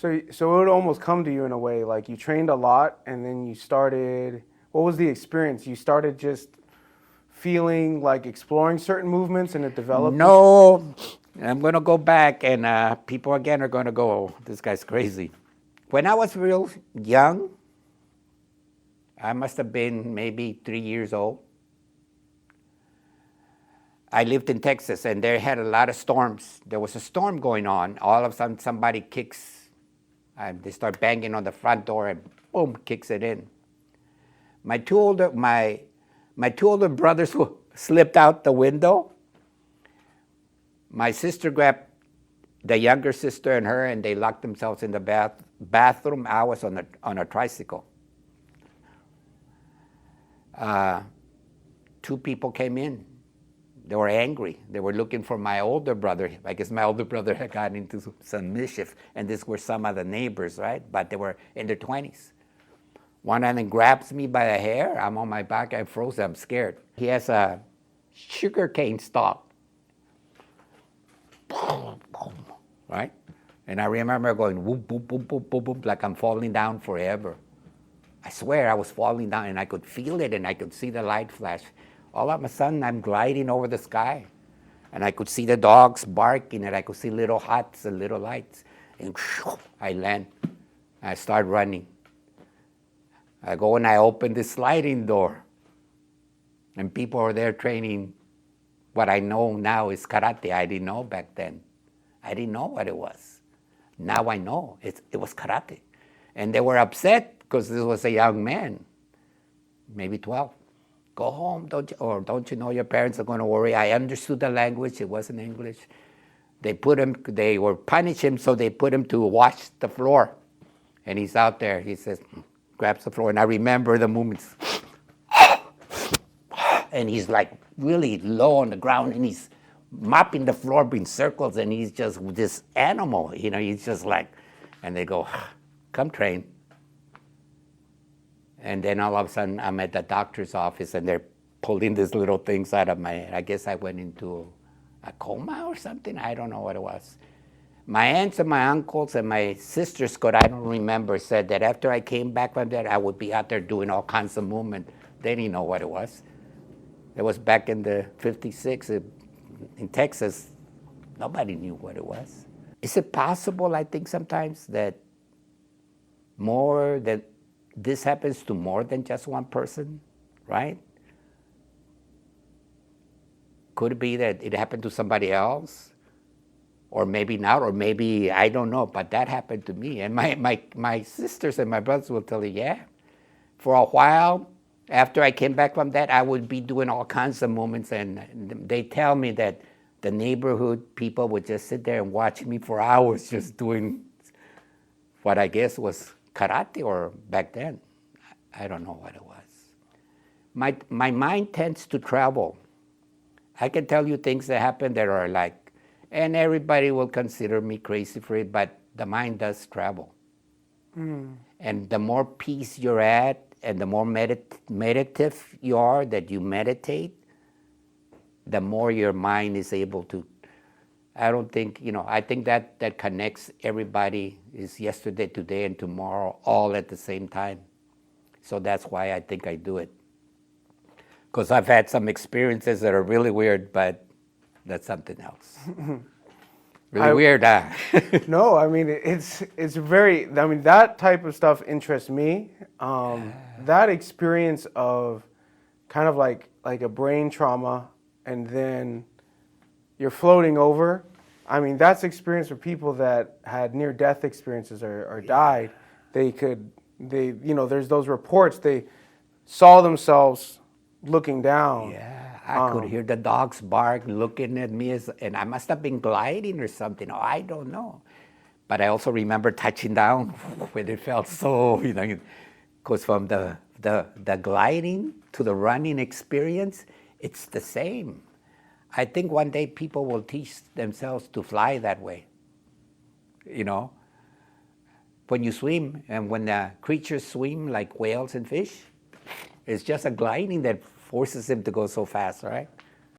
So it would almost come to you in a way, like you trained a lot and then you started, what was the experience? You started just feeling like exploring certain movements and it developed? No, I'm going to go back and people again are going to go, oh, this guy's crazy. When I was real young, I must have been maybe 3 years old. I lived in Texas and they had a lot of storms. There was a storm going on. All of a sudden somebody kicks, they start banging on the front door and boom, kicks it in. My two older brothers slipped out the window. My sister grabbed the younger sister and her, and they locked themselves in the bathroom. I was on a tricycle. Two people came in. They were angry. They were looking for my older brother. I guess my older brother had gotten into some mischief, and these were some of the neighbors, right? But they were in their 20s. One of them grabs me by the hair. I'm on my back. I froze. I'm scared. He has a sugarcane stalk. Boom, boom, right? And I remember going whoop, boop, boop, boop, boop, boop, like I'm falling down forever. I swear I was falling down, and I could feel it, and I could see the light flash. All of a sudden, I'm gliding over the sky, and I could see the dogs barking, and I could see little huts and little lights. And I land. I start running. I go and I open the sliding door, and people are there training what I know now is karate. I didn't know back then. I didn't know what it was. Now I know it was karate. And they were upset because this was a young man, maybe 12. Go home, don't you know your parents are going to worry? I understood the language. It wasn't English. They were punishing him, so they put him to wash the floor. And he's out there. He says, grabs the floor, and I remember the movements. And he's like really low on the ground, and he's mopping the floor in circles, and he's just this animal, he's just like, and they go, come train. And then all of a sudden, I'm at the doctor's office, and they're pulling these little things out of my head. I guess I went into a coma or something. I don't know what it was. My aunts and my uncles and my sister's could, I don't remember, said that after I came back from that, I would be out there doing all kinds of movement. They didn't know what it was. It was back in the 56 in Texas. Nobody knew what it was. Is it possible, I think sometimes, that this happens to more than just one person, right? Could it be that it happened to somebody else? Or maybe not, or maybe, I don't know, but that happened to me. And my sisters and my brothers will tell you, yeah. For a while, after I came back from that, I would be doing all kinds of movements, and they tell me that the neighborhood people would just sit there and watch me for hours just doing what I guess was karate, or back then, I don't know what it was. My mind tends to travel. I can tell you things that happen that are like, and everybody will consider me crazy for it, but the mind does travel. And the more peace you're at, and the more meditative you are, that you meditate, the more your mind is able to, I think that connects everybody, is yesterday, today, and tomorrow, all at the same time. So that's why I think I do it. Because I've had some experiences that are really weird, but that's something else. Really weird, huh? No, I mean, it's very, that type of stuff interests me. That experience of kind of like a brain trauma, and then you're floating over. I mean, that's experience for people that had near-death experiences or died. There's those reports, they saw themselves looking down. Yeah, I could hear the dogs bark, looking at me, and I must have been gliding or something. Oh, I don't know. But I also remember touching down when it felt so, because from the gliding to the running experience, it's the same. I think one day people will teach themselves to fly that way. When you swim, and when the creatures swim like whales and fish, it's just a gliding that forces them to go so fast, right?